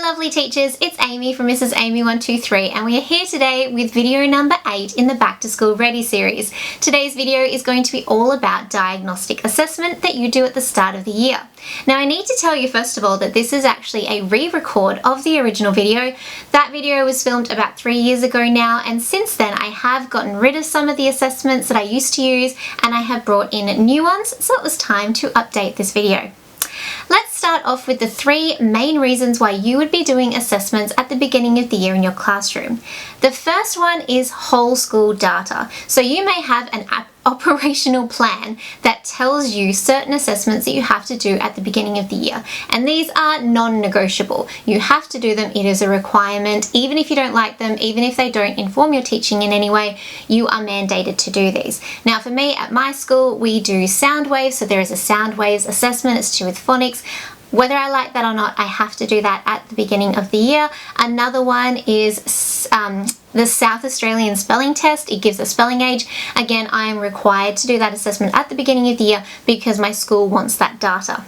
lovely teachers, it's Amy from Mrs. Amy123 and we are here today with video number 8 in the Back to School Ready series. Today's video is going to be all about diagnostic assessment that you do at the start of the year. Now I need to tell you first of all that this is actually a re-record of the original video. That video was filmed about 3 years ago now, and since then I have gotten rid of some of the assessments that I used to use and I have brought in new ones, so it was time to update this video. Let's start off with the 3 main reasons why you would be doing assessments at the beginning of the year in your classroom. The first one is whole school data. So you may have an operational plan that tells you certain assessments that you have to do at the beginning of the year, and these are non-negotiable. You have to do them. It is a requirement. Even if you don't like them, even if they don't inform your teaching in any way, you are mandated to do these. Now for me at my school we do sound waves, so there is a sound waves assessment. It's to do with phonics. Whether I like that or not, I have to do that at the beginning of the year. Another one is the South Australian spelling test. It gives a spelling age. Again, I am required to do that assessment at the beginning of the year because my school wants that data.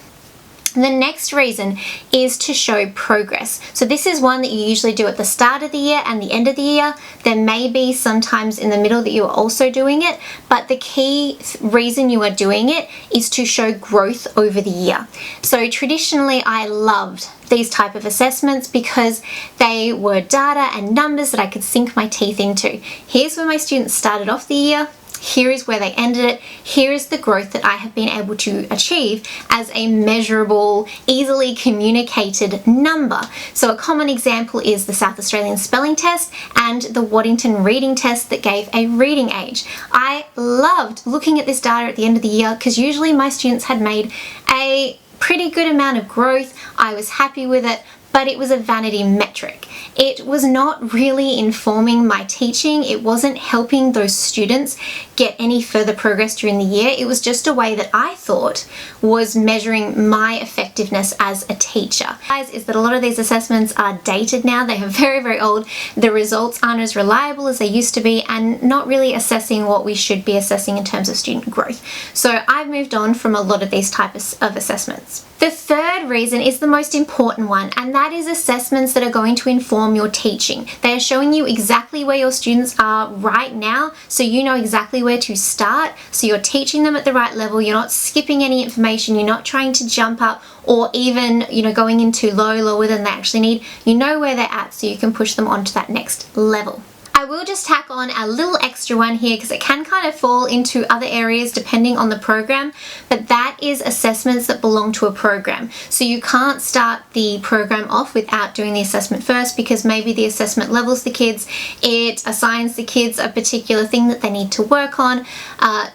The next reason is to show progress. So this is one that you usually do at the start of the year and the end of the year. There may be sometimes in the middle that you are also doing it, but the key reason you are doing it is to show growth over the year. So traditionally I loved these type of assessments because they were data and numbers that I could sink my teeth into. Here's where my students started off the year. Here is where they ended it. Here is the growth that I have been able to achieve as a measurable, easily communicated number. So a common example is the South Australian spelling test and the Waddington reading test that gave a reading age. I loved looking at this data at the end of the year because usually my students had made a pretty good amount of growth. I was happy with it, but it was a vanity metric. It was not really informing my teaching. It wasn't helping those students get any further progress during the year. It was just a way that I thought was measuring my effectiveness as a teacher. Is that a lot of these assessments are dated now. They are very, very old. The results aren't as reliable as they used to be and not really assessing what we should be assessing in terms of student growth. So I've moved on from a lot of these types of assessments. The third reason is the most important one, and that is assessments that are going to inform your teaching. They are showing you exactly where your students are right now, so you know exactly where to start, so you're teaching them at the right level. You're not skipping any information. You're not trying to jump up or even, going into lower than they actually need. You know where they're at, so you can push them onto that next level. I will just tack on a little extra one here because it can kind of fall into other areas depending on the program, but that is assessments that belong to a program. So you can't start the program off without doing the assessment first because maybe the assessment levels the kids, it assigns the kids a particular thing that they need to work on.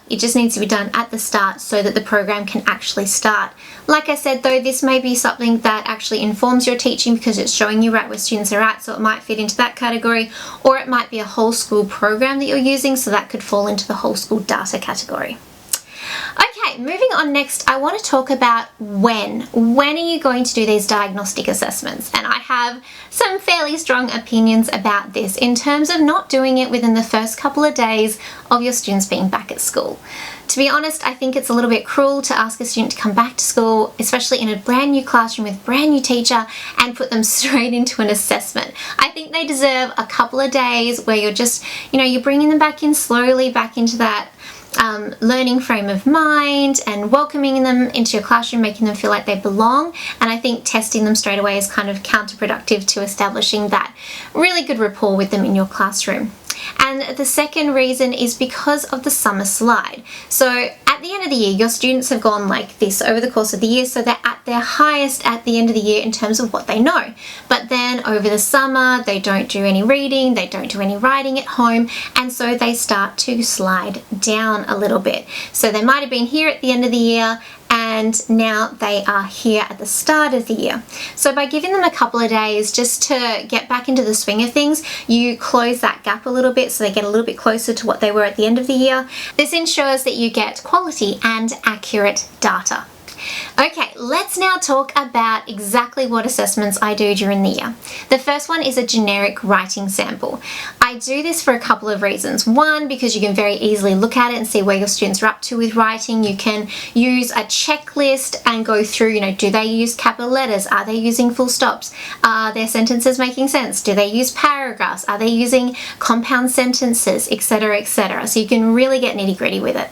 It just needs to be done at the start so that the program can actually start. Like I said though, this may be something that actually informs your teaching because it's showing you right where students are at, so it might fit into that category, or it might be a whole school program that you're using, so that could fall into the whole school data category. Okay, moving on next, I want to talk about when. When are you going to do these diagnostic assessments? And I have some fairly strong opinions about this in terms of not doing it within the first couple of days of your students being back at school. To be honest, I think it's a little bit cruel to ask a student to come back to school, especially in a brand new classroom with a brand new teacher, and put them straight into an assessment. I think they deserve a couple of days where you're just, you're bringing them back in slowly, back into that learning frame of mind and welcoming them into your classroom, making them feel like they belong. And I think testing them straight away is kind of counterproductive to establishing that really good rapport with them in your classroom. And the second reason is because of the summer slide. So at the end of the year, your students have gone like this over the course of the year, so they're at their highest at the end of the year in terms of what they know. But then over the summer, they don't do any reading, they don't do any writing at home, and so they start to slide down a little bit. So they might have been here at the end of the year, and now they are here at the start of the year. So by giving them a couple of days just to get back into the swing of things, you close that gap a little bit so they get a little bit closer to what they were at the end of the year. This ensures that you get quality and accurate data. Okay, let's now talk about exactly what assessments I do during the year. The first one is a generic writing sample. I do this for a couple of reasons. One, because you can very easily look at it and see where your students are up to with writing. You can use a checklist and go through, do they use capital letters? Are they using full stops? Are their sentences making sense? Do they use paragraphs? Are they using compound sentences, etc., etc.? So you can really get nitty-gritty with it.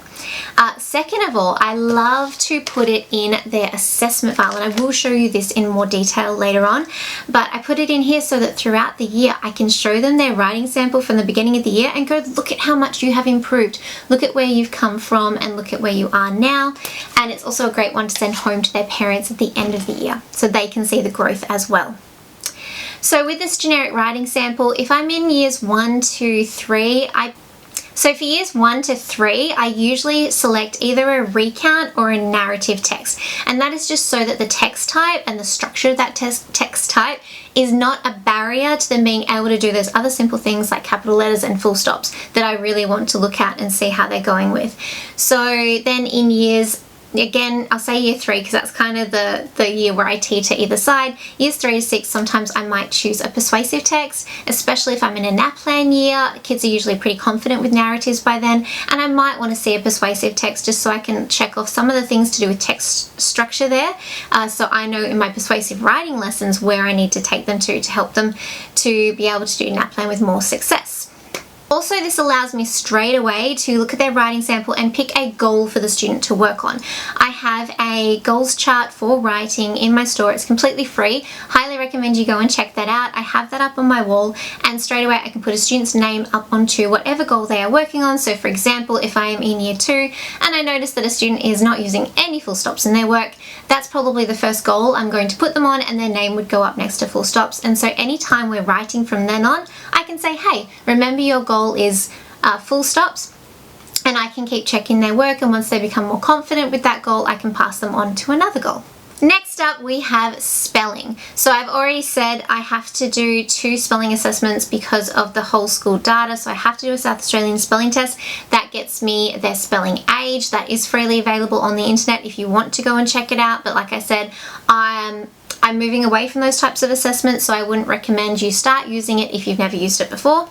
Second of all, I love to put it in their assessment file, and I will show you this in more detail later on, but I put it in here so that throughout the year I can show them their writing sample from the beginning of the year and go, look at how much you have improved, look at where you've come from, and look at where you are now. And it's also a great one to send home to their parents at the end of the year so they can see the growth as well. So with this generic writing sample, if I'm in years 1 to 3, So for years 1 to 3, I usually select either a recount or a narrative text. And that is just so that the text type and the structure of that text type is not a barrier to them being able to do those other simple things like capital letters and full stops that I really want to look at and see how they're going with. So then in years, again, I'll say year 3 because that's kind of the year where I teeter either side. Years 3 to 6, sometimes I might choose a persuasive text, especially if I'm in a NAPLAN year. Kids are usually pretty confident with narratives by then, and I might want to see a persuasive text just so I can check off some of the things to do with text structure there. So I know in my persuasive writing lessons where I need to take them to help them to be able to do NAPLAN with more success. Also, this allows me straight away to look at their writing sample and pick a goal for the student to work on. I have a goals chart for writing in my store. It's completely free. Highly recommend you go and check that out. I have that up on my wall, and straight away I can put a student's name up onto whatever goal they are working on. So for example, if I am in year 2 and I notice that a student is not using any full stops in their work, that's probably the first goal I'm going to put them on, and their name would go up next to full stops. And so anytime we're writing from then on, I can say, hey, remember your goal is full stops, and I can keep checking their work, and once they become more confident with that goal, I can pass them on to another goal. Next up, we have spelling. So I've already said I have to do 2 spelling assessments because of the whole school data. So I have to do a South Australian spelling test. That gets me their spelling age. That is freely available on the internet if you want to go and check it out. But like I said, I'm moving away from those types of assessments, so I wouldn't recommend you start using it if you've never used it before.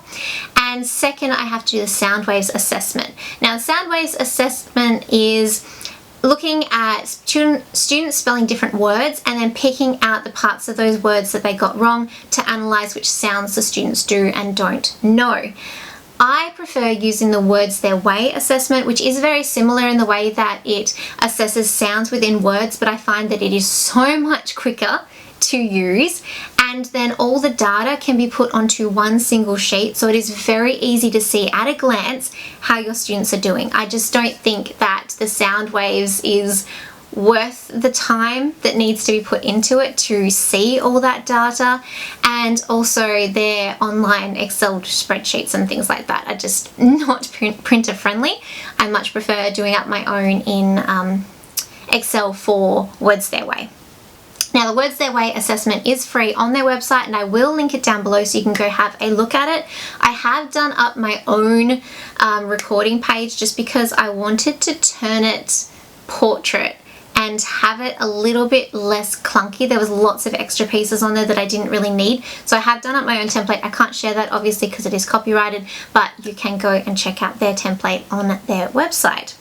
And second, I have to do the sound waves assessment. Now, the sound waves assessment is looking at students spelling different words and then picking out the parts of those words that they got wrong to analyse which sounds the students do and don't know. I prefer using the Words Their Way assessment, which is very similar in the way that it assesses sounds within words, but I find that it is so much quicker to use, and then all the data can be put onto one single sheet, so it is very easy to see at a glance how your students are doing. I just don't think that the sound waves is worth the time that needs to be put into it to see all that data, and also their online Excel spreadsheets and things like that are just not printer friendly. I much prefer doing up my own in Excel for Words Their Way. Now, the Words Their Way assessment is free on their website, and I will link it down below so you can go have a look at it. I have done up my own recording page just because I wanted to turn it portrait and have it a little bit less clunky. There was lots of extra pieces on there that I didn't really need. So I have done up my own template. I can't share that obviously because it is copyrighted, but you can go and check out their template on their website.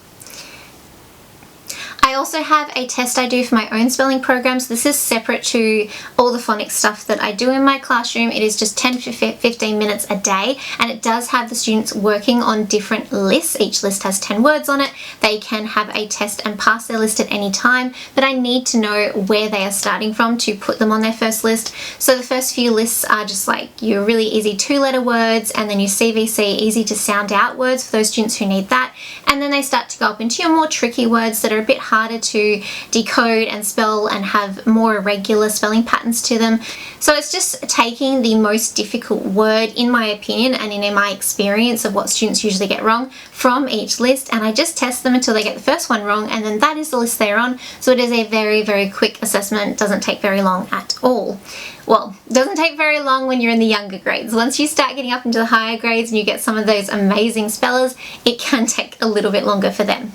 I also have a test I do for my own spelling programs. This is separate to all the phonics stuff that I do in my classroom. It is just 10 to 15 minutes a day, and it does have the students working on different lists. Each list has 10 words on it. They can have a test and pass their list at any time, but I need to know where they are starting from to put them on their first list. So the first few lists are just like your really easy 2-letter words, and then your CVC, easy to sound out words for those students who need that. And then they start to go up into your more tricky words that are a bit harder to decode and spell and have more irregular spelling patterns to them. So it's just taking the most difficult word, in my opinion and in my experience of what students usually get wrong, from each list, and I just test them until they get the first one wrong, and then that is the list they're on. So it is a very, very quick assessment. It doesn't take very long at all. Well, it doesn't take very long when you're in the younger grades. Once you start getting up into the higher grades and you get some of those amazing spellers, it can take a little bit longer for them.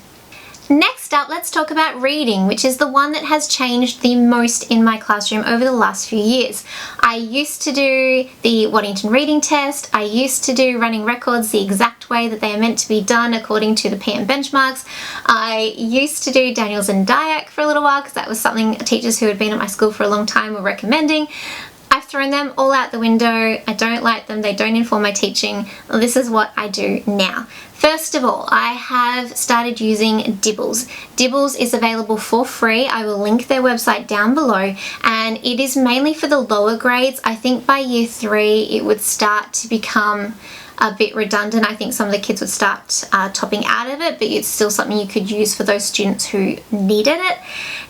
Next up, let's talk about reading, which is the one that has changed the most in my classroom over the last few years. I used to do the Waddington reading test. I used to do running records the exact way that they are meant to be done according to the PM benchmarks. I used to do Daniels and Dyack for a little while because that was something teachers who had been at my school for a long time were recommending. I've thrown them all out the window. I don't like them. They don't inform my teaching. This is what I do now. First of all, I have started using Dibbles. Dibbles is available for free. I will link their website down below, and it is mainly for the lower grades. I think by year 3 it would start to become a bit redundant. I think some of the kids would start topping out of it, but it's still something you could use for those students who needed it.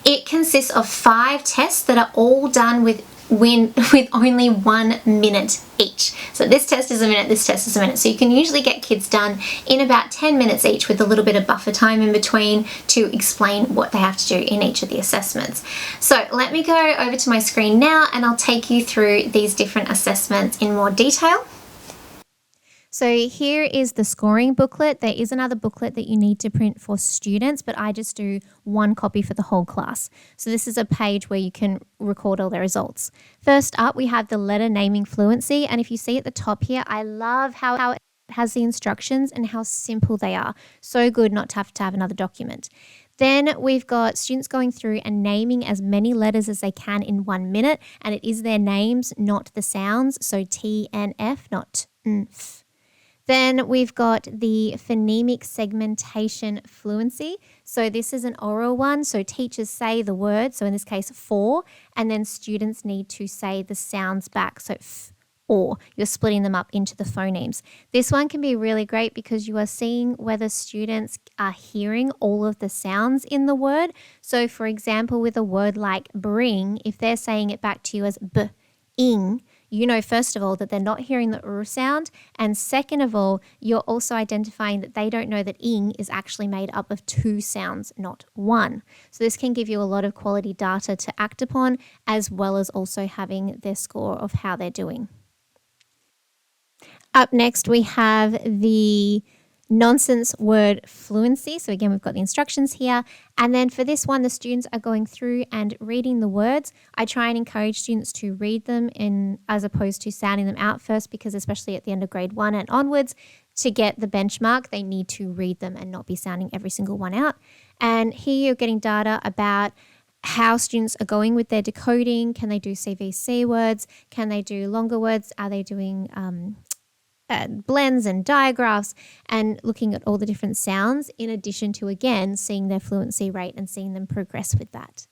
It consists of 5 tests that are all done with only 1 minute each. So this test is a minute, this test is a minute. So you can usually get kids done in about 10 minutes each with a little bit of buffer time in between to explain what they have to do in each of the assessments. So let me go over to my screen now and I'll take you through these different assessments in more detail. So here is the scoring booklet. There is another booklet that you need to print for students, but I just do 1 copy for the whole class. So this is a page where you can record all the results. First up, we have the letter naming fluency. And if you see at the top here, I love how it has the instructions and how simple they are. So good not to have another document. Then we've got students going through and naming as many letters as they can in 1 minute. And it is their names, not the sounds. So T and F, not F. Then we've got the phonemic segmentation fluency. So this is an oral one. So teachers say the word, so in this case, for, and then students need to say the sounds back. So f, or. You're splitting them up into the phonemes. This one can be really great because you are seeing whether students are hearing all of the sounds in the word. So for example, with a word like bring, if they're saying it back to you as b, ing, you know, first of all, that they're not hearing the r sound. And second of all, you're also identifying that they don't know that ing is actually made up of 2 sounds, not 1. So this can give you a lot of quality data to act upon, as well as also having their score of how they're doing. Up next, we have the nonsense word fluency. So again, we've got the instructions here. And then for this one, the students are going through and reading the words. I try and encourage students to read them as opposed to sounding them out first, because especially at the end of grade 1 and onwards, to get the benchmark, they need to read them and not be sounding every single one out. And here you're getting data about how students are going with their decoding. Can they do CVC words? Can they do longer words? Are they doing blends and digraphs, and looking at all the different sounds, in addition to, again, seeing their fluency rate and seeing them progress with that.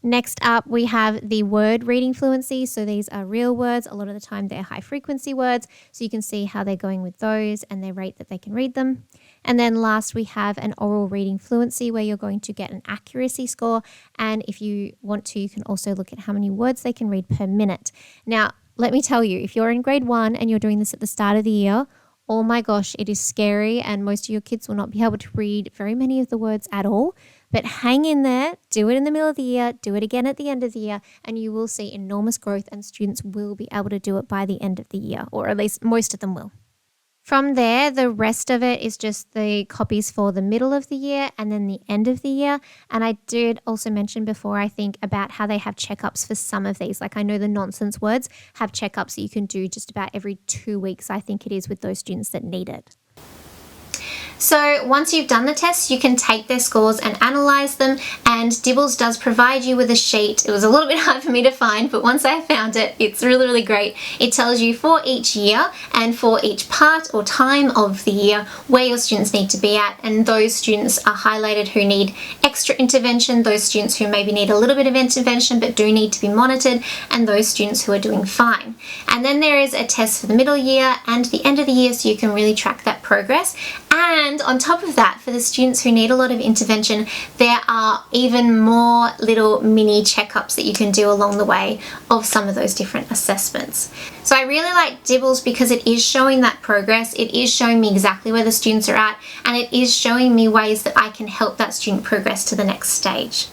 Next up, we have the word reading fluency. So these are real words. A lot of the time they're high frequency words. So you can see how they're going with those and their rate that they can read them. And then last, we have an oral reading fluency where you're going to get an accuracy score. And if you want to, you can also look at how many words they can read per minute. Now, let me tell you, if you're in grade 1 and you're doing this at the start of the year, oh my gosh, it is scary, and most of your kids will not be able to read very many of the words at all. But hang in there, do it in the middle of the year, do it again at the end of the year, and you will see enormous growth, and students will be able to do it by the end of the year, or at least most of them will. From there, the rest of it is just the copies for the middle of the year and then the end of the year. And I did also mention before, I think, about how they have checkups for some of these. Like I know the nonsense words have checkups that you can do just about every 2 weeks, I think it is, with those students that need it. So once you've done the tests, you can take their scores and analyze them, and Dibbles does provide you with a sheet. It was a little bit hard for me to find, but once I found it, it's really, really great. It tells you for each year and for each part or time of the year where your students need to be at, and those students are highlighted who need extra intervention, those students who maybe need a little bit of intervention but do need to be monitored, and those students who are doing fine. And then there is a test for the middle year and the end of the year, so you can really track that progress. And on top of that, for the students who need a lot of intervention, there are even more little mini checkups that you can do along the way of some of those different assessments. So I really like Dibbles because it is showing that progress, it is showing me exactly where the students are at, and it is showing me ways that I can help that student progress to the next stage.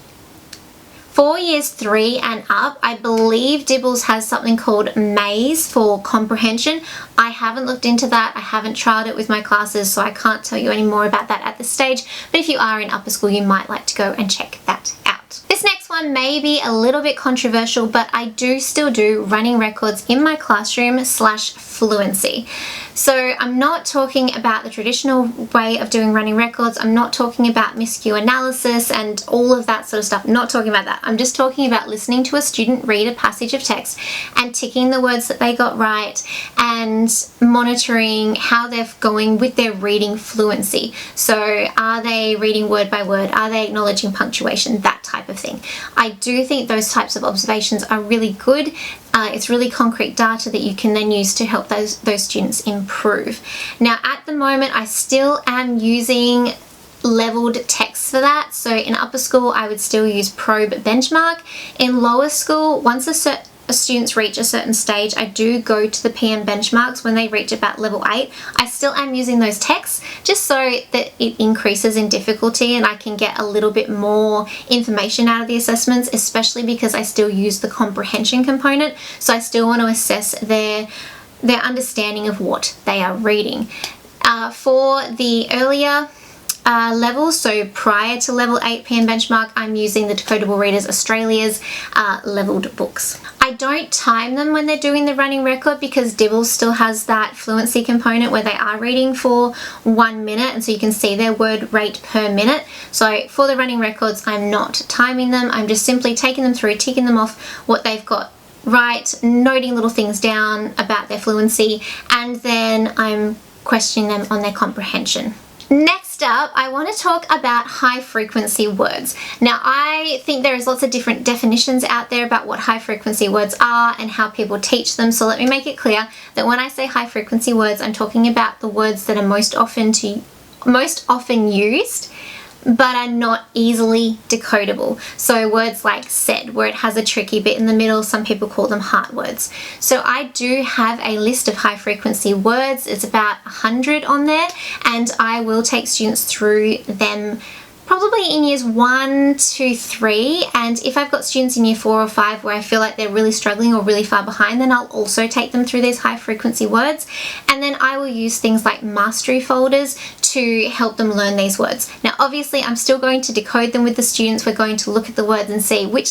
For years 3 and up, I believe Dibbles has something called Maze for comprehension. I haven't looked into that. I haven't trialed it with my classes, so I can't tell you any more about that at this stage. But if you are in upper school, you might like to go and check that out. This next one may be a little bit controversial, but I do still do running records in my classroom / fluency. So I'm not talking about the traditional way of doing running records. I'm not talking about miscue analysis and all of that sort of stuff. I'm not talking about that. I'm just talking about listening to a student read a passage of text and ticking the words that they got right and monitoring how they're going with their reading fluency. So are they reading word by word? Are they acknowledging punctuation? That type of thing. I do think those types of observations are really good. It's really concrete data that you can then use to help those students improve. Now, at the moment, I still am using leveled text for that. So in upper school, I would still use probe benchmark. In lower school, once students reach a certain stage, I do go to the PM benchmarks when they reach about level 8. I still am using those texts just so that it increases in difficulty and I can get a little bit more information out of the assessments, especially because I still use the comprehension component. So I still want to assess their understanding of what they are reading. For the earlier levels, so prior to level 8 PM benchmark, I'm using the Decodable Readers Australia's leveled books. I don't time them when they're doing the running record because Dibbles still has that fluency component where they are reading for 1 minute, and so you can see their word rate per minute. So for the running records, I'm not timing them. I'm just simply taking them through, ticking them off what they've got right, noting little things down about their fluency, and then I'm questioning them on their comprehension. Next up, I want to talk about high frequency words. Now, I think there is lots of different definitions out there about what high frequency words are and how people teach them. So let me make it clear that when I say high frequency words, I'm talking about the words that are most often used but are not easily decodable. So words like said, where it has a tricky bit in the middle, some people call them heart words. So I do have a list of high frequency words. It's about 100 on there, and I will take students through them probably in years 1 to 3, and if I've got students in year 4 or 5 where I feel like they're really struggling or really far behind, then I'll also take them through these high frequency words, and then I will use things like mastery folders to help them learn these words. Now obviously I'm still going to decode them with the students. We're going to look at the words and see which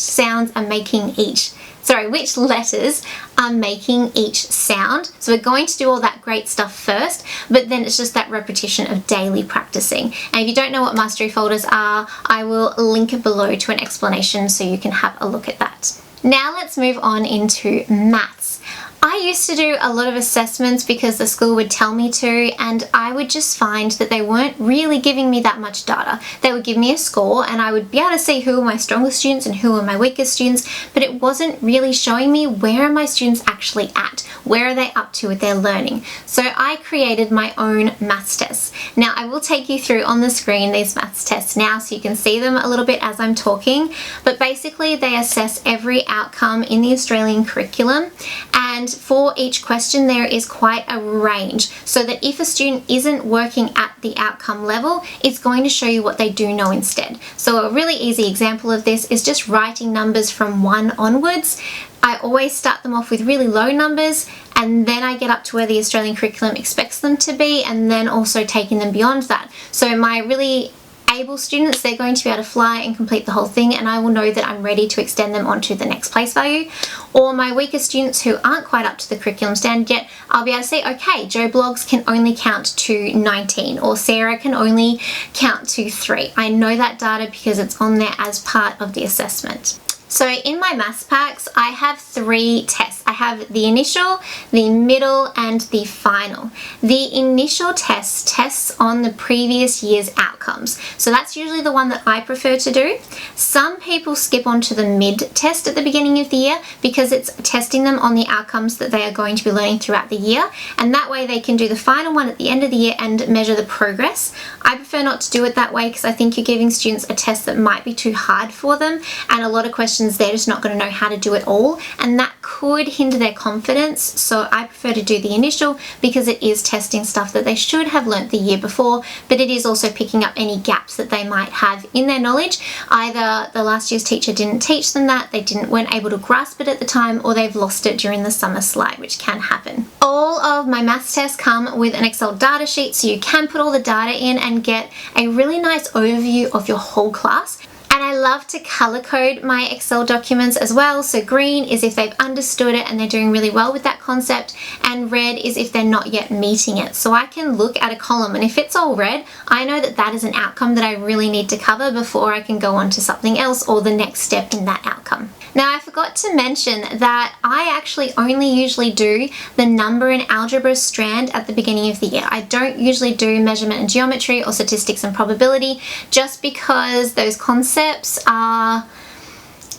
which letters are making each sound. So we're going to do all that great stuff first, but then it's just that repetition of daily practicing. And if you don't know what mastery folders are, I will link it below to an explanation so you can have a look at that. Now let's move on into maths. I used to do a lot of assessments because the school would tell me to, and I would just find that they weren't really giving me that much data. They would give me a score and I would be able to see who are my strongest students and who are my weakest students, but it wasn't really showing me where are my students actually at, where are they up to with their learning. So I created my own maths tests. Now I will take you through on the screen these maths tests now so you can see them a little bit as I'm talking, but basically they assess every outcome in the Australian curriculum, and for each question there is quite a range, so that if a student isn't working at the outcome level, it's going to show you what they do know instead. So a really easy example of this is just writing numbers from 1 onwards. I always start them off with really low numbers, and then I get up to where the Australian curriculum expects them to be, and then also taking them beyond that. So my really able students, they're going to be able to fly and complete the whole thing, and I will know that I'm ready to extend them onto the next place value. Or my weaker students who aren't quite up to the curriculum standard yet, I'll be able to say, okay, Joe Bloggs can only count to 19, or Sarah can only count to 3. I know that data because it's on there as part of the assessment. So in my maths packs, I have 3 tests. I have the initial, the middle, and the final. The initial test tests on the previous year's outcomes. So that's usually the one that I prefer to do. Some people skip on to the mid test at the beginning of the year because it's testing them on the outcomes that they are going to be learning throughout the year. And that way they can do the final one at the end of the year and measure the progress. I prefer not to do it that way because I think you're giving students a test that might be too hard for them, and a lot of questions they're just not going to know how to do it all, and that could hinder their confidence, so I prefer to do the initial because it is testing stuff that they should have learnt the year before, but it is also picking up any gaps that they might have in their knowledge. Either the last year's teacher didn't teach them that, they weren't able to grasp it at the time, or they've lost it during the summer slide, which can happen. All of my maths tests come with an Excel data sheet, so you can put all the data in and get a really nice overview of your whole class. And I love to color code my Excel documents as well. So green is if they've understood it and they're doing really well with that concept, and red is if they're not yet meeting it. So I can look at a column, and if it's all red, I know that that is an outcome that I really need to cover before I can go on to something else or the next step in that outcome. Now, I forgot to mention that I actually only usually do the number and algebra strand at the beginning of the year. I don't usually do measurement and geometry or statistics and probability, just because those concepts are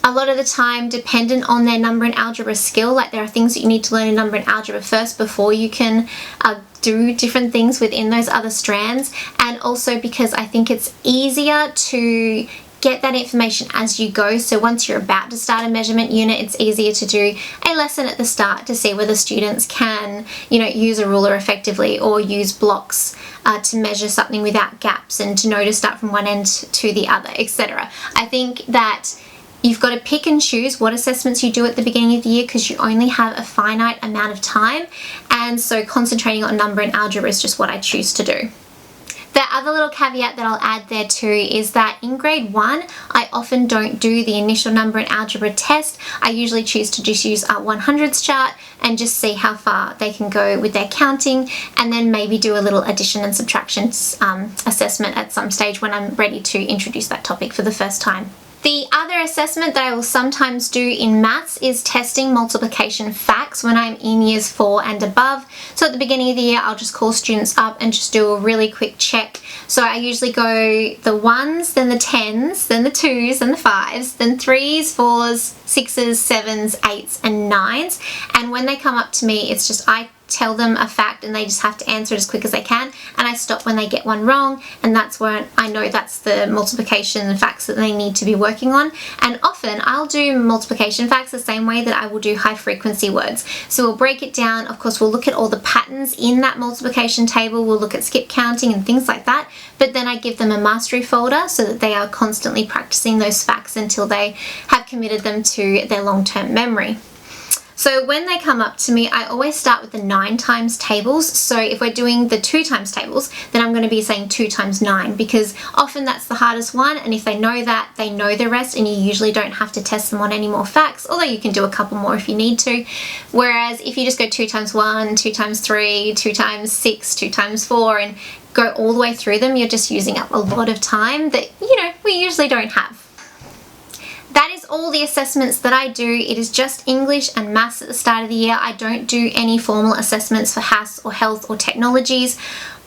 a lot of the time dependent on their number and algebra skill. Like, there are things that you need to learn in number and algebra first before you can do different things within those other strands, and also because I think it's easier to get that information as you go. So once you're about to start a measurement unit, it's easier to do a lesson at the start to see whether students can, use a ruler effectively or use blocks to measure something without gaps, and to know to start from one end to the other, etc. I think that you've got to pick and choose what assessments you do at the beginning of the year, because you only have a finite amount of time, and so concentrating on number and algebra is just what I choose to do. The other little caveat that I'll add there too is that in grade 1, I often don't do the initial number and algebra test. I usually choose to just use a 100s chart and just see how far they can go with their counting, and then maybe do a little addition and subtraction assessment at some stage when I'm ready to introduce that topic for the first time. The other assessment that I will sometimes do in maths is testing multiplication facts when I'm in years 4 and above. So at the beginning of the year, I'll just call students up and just do a really quick check. So I usually go the 1s, then the 10s, then the 2s, then the 5s, then 3s, 4s, 6s, 7s, 8s, and 9s. And when they come up to me, it's just I tell them a fact and they just have to answer it as quick as they can, and I stop when they get one wrong, and that's when I know that's the multiplication facts that they need to be working on. And often I'll do multiplication facts the same way that I will do high frequency words. So we'll break it down. Of course, we'll look at all the patterns in that multiplication table, we'll look at skip counting and things like that, but then I give them a mastery folder so that they are constantly practicing those facts until they have committed them to their long-term memory. So when they come up to me, I always start with the 9 times tables. So if we're doing the 2 times tables, then I'm going to be saying 2 times 9, because often that's the hardest one, and if they know that, they know the rest, and you usually don't have to test them on any more facts, although you can do a couple more if you need to. Whereas if you just go 2 times 1, 2 times 3, 2 times 6, 2 times 4, and go all the way through them, you're just using up a lot of time that, we usually don't have. That is all the assessments that I do. It is just English and maths at the start of the year. I don't do any formal assessments for HASS or health or technologies.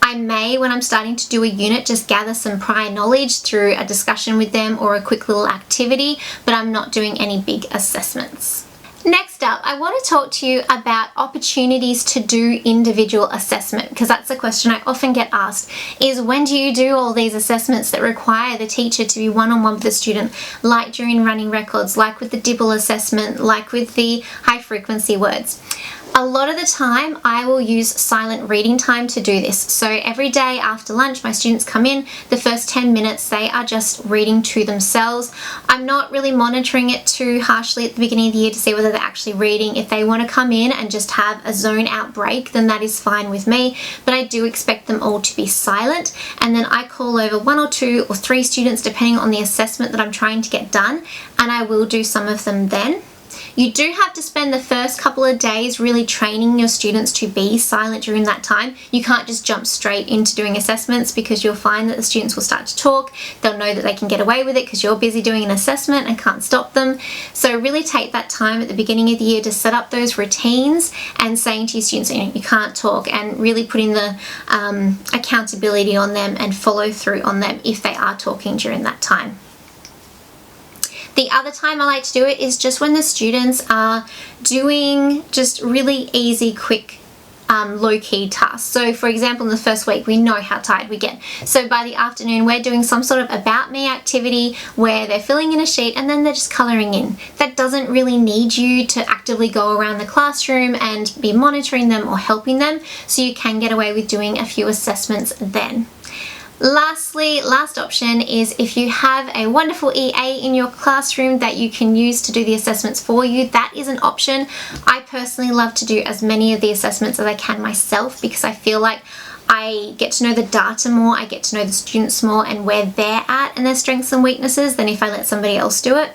I may, when I'm starting to do a unit, just gather some prior knowledge through a discussion with them or a quick little activity, but I'm not doing any big assessments. Next up, I want to talk to you about opportunities to do individual assessment, because that's a question I often get asked, is when do you do all these assessments that require the teacher to be one-on-one with the student, like during running records, like with the Dibble assessment, like with the high frequency words? A lot of the time I will use silent reading time to do this. So every day after lunch, my students come in, the first 10 minutes they are just reading to themselves. I'm not really monitoring it too harshly at the beginning of the year to see whether they're actually reading. If they want to come in and just have a zone out break, then that is fine with me, but I do expect them all to be silent, and then I call over 1 or 2 or 3 students depending on the assessment that I'm trying to get done, and I will do some of them then. You do have to spend the first couple of days really training your students to be silent during that time. You can't just jump straight into doing assessments, because you'll find that the students will start to talk. They'll know that they can get away with it because you're busy doing an assessment and can't stop them. So really take that time at the beginning of the year to set up those routines and saying to your students, you can't talk, and really putting the accountability on them and follow through on them if they are talking during that time. The other time I like to do it is just when the students are doing just really easy, quick low-key tasks. So for example, in the first week, we know how tired we get. So by the afternoon, we're doing some sort of about me activity where they're filling in a sheet and then they're just colouring in. That doesn't really need you to actively go around the classroom and be monitoring them or helping them, so you can get away with doing a few assessments then. Lastly, last option is if you have a wonderful EA in your classroom that you can use to do the assessments for you, that is an option. I personally love to do as many of the assessments as I can myself because I feel like I get to know the data more, I get to know the students more and where they're at and their strengths and weaknesses than if I let somebody else do it.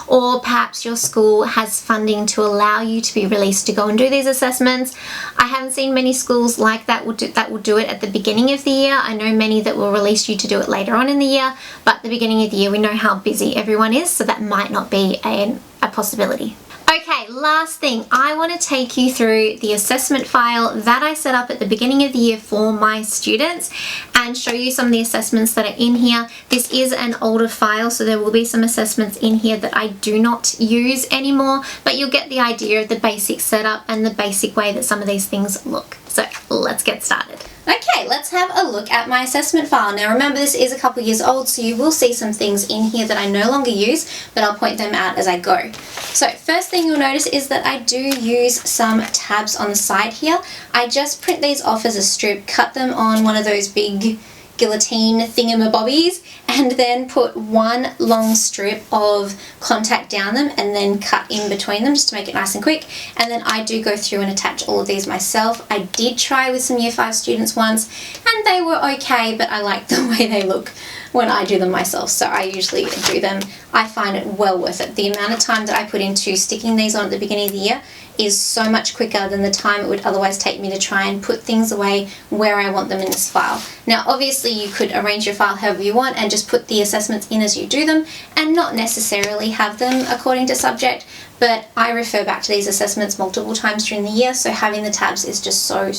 Or perhaps your school has funding to allow you to be released to go and do these assessments. I haven't seen many schools like that will do it at the beginning of the year. I know many that will release you to do it later on in the year, but at the beginning of the year we know how busy everyone is, so that might not be a possibility. Okay, last thing, I want to take you through the assessment file that I set up at the beginning of the year for my students and show you some of the assessments that are in here. This is an older file, so there will be some assessments in here that I do not use anymore, but you'll get the idea of the basic setup and the basic way that some of these things look. So let's get started. Okay, let's have a look at my assessment file. Now remember, this is a couple years old, so you will see some things in here that I no longer use, but I'll point them out as I go. So first thing you'll notice is that I do use some tabs on the side here. I just print these off as a strip, cut them on one of those big guillotine thingamabobbies, and then put one long strip of contact down them and then cut in between them just to make it nice and quick. And then I do go through and attach all of these myself. I did try with some year 5 students once and they were okay, but I like the way they look when I do them myself, so I usually do them. I find it well worth it. The amount of time that I put into sticking these on at the beginning of the year is so much quicker than the time it would otherwise take me to try and put things away where I want them in this file. Now obviously you could arrange your file however you want and just put the assessments in as you do them and not necessarily have them according to subject, but I refer back to these assessments multiple times during the year, so having the tabs is just so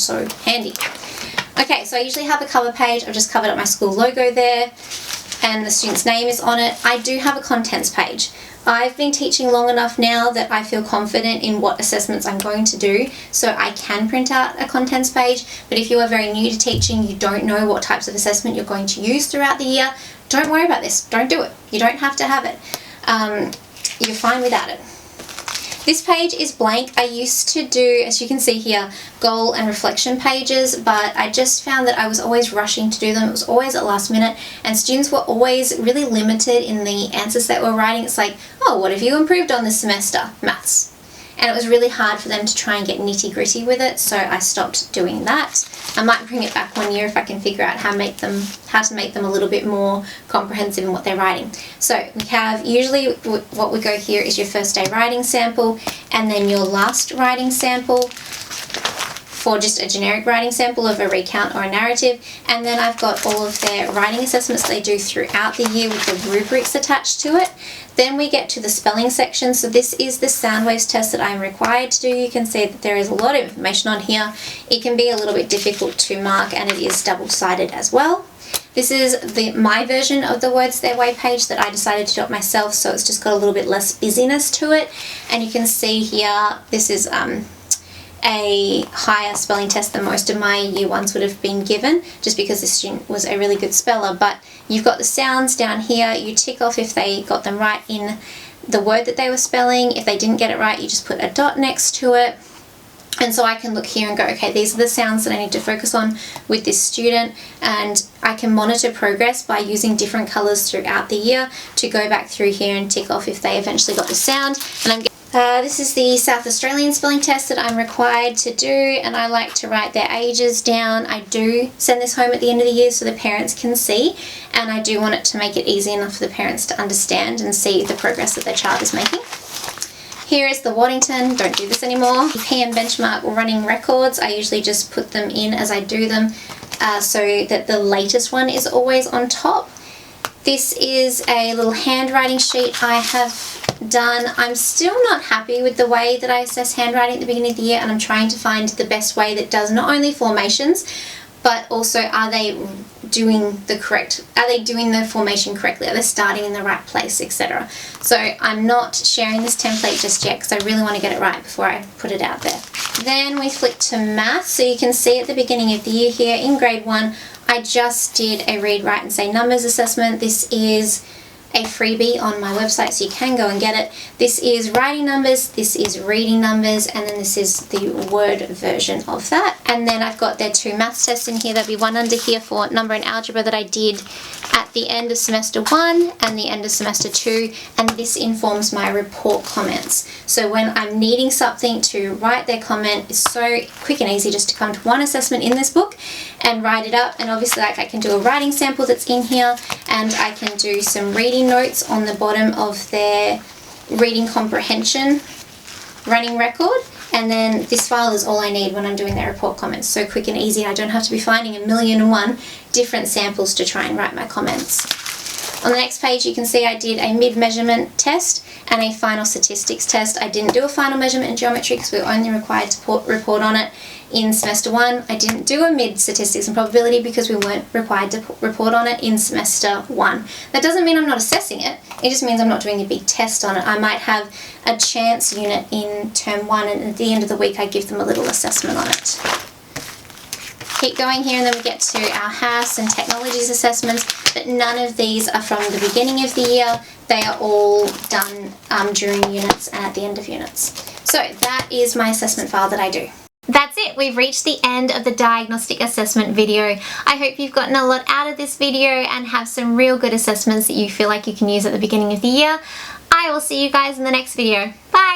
handy. Okay, so I usually have a cover page. I've just covered up my school logo there and the student's name is on it. I do have a contents page. I've been teaching long enough now that I feel confident in what assessments I'm going to do, so I can print out a contents page. But if you are very new to teaching, you don't know what types of assessment you're going to use throughout the year, don't worry about this. Don't do it. You don't have to have it. You're fine without it. This page is blank. I used to do, as you can see here, goal and reflection pages, but I just found that I was always rushing to do them. It was always at last minute, and students were always really limited in the answers that we're writing. It's like, oh, what have you improved on this semester? Maths. And it was really hard for them to try and get nitty gritty with it, so I stopped doing that. I might bring it back one year if I can figure out how to make them a little bit more comprehensive in what they're writing. So we have, usually what we go here is your first day writing sample and then your last writing sample for just a generic writing sample of a recount or a narrative, and then I've got all of their writing assessments they do throughout the year with the rubrics attached to it. Then we get to the spelling section. So this is the sound waves test that I'm required to do. You can see that there is a lot of information on here. It can be a little bit difficult to mark and it is double-sided as well. This is my version of the Words Their Way page that I decided to do it myself, so it's just got a little bit less busyness to it. And you can see here, this is a higher spelling test than most of my year 1s would have been given, just because this student was a really good speller. But you've got the sounds down here. You tick off if they got them right in the word that they were spelling. If they didn't get it right, you just put a dot next to it. And so I can look here and go, okay, these are the sounds that I need to focus on with this student, and I can monitor progress by using different colours throughout the year to go back through here and tick off if they eventually got the sound. And this is the South Australian spelling test that I'm required to do, and I like to write their ages down. I do send this home at the end of the year so the parents can see, and I do want it to make it easy enough for the parents to understand and see the progress that their child is making. Here is the Waddington, don't do this anymore. PM benchmark running records, I usually just put them in as I do them so that the latest one is always on top. This is a little handwriting sheet I have done. I'm still not happy with the way that I assess handwriting at the beginning of the year, and I'm trying to find the best way that does not only formations, but also are they doing the formation correctly? Are they starting in the right place, etc.? So I'm not sharing this template just yet because I really want to get it right before I put it out there. Then we flip to math. So you can see at the beginning of the year here in grade 1, I just did a read, write and say numbers assessment. This is a freebie on my website, so you can go and get it. This is writing numbers, this is reading numbers, and then this is the word version of that. And then I've got their 2 maths tests in here. There'll be one under here for number and algebra that I did at the end of semester 1 and the end of semester 2, and this informs my report comments. So when I'm needing something to write their comment, it's so quick and easy just to come to one assessment in this book and write it up. And obviously, like, I can do a writing sample that's in here, and I can do some reading notes on the bottom of their reading comprehension running record. And then this file is all I need when I'm doing their report comments. So quick and easy. I don't have to be finding 1,000,001 different samples to try and write my comments. On the next page, you can see I did a mid-measurement test and a final statistics test. I didn't do a final measurement in geometry because we were only required to report on it in semester 1. I didn't do a mid-statistics and probability because we weren't required to report on it in semester 1. That doesn't mean I'm not assessing it. It just means I'm not doing a big test on it. I might have a chance unit in term 1, and at the end of the week I give them a little assessment on it. Keep going here, and then we get to our house and technologies assessments, but none of these are from the beginning of the year. They are all done during units and at the end of units. So that is my assessment file that I do. That's it. We've reached the end of the diagnostic assessment video. I hope you've gotten a lot out of this video and have some real good assessments that you feel like you can use at the beginning of the year. I will see you guys in the next video. Bye!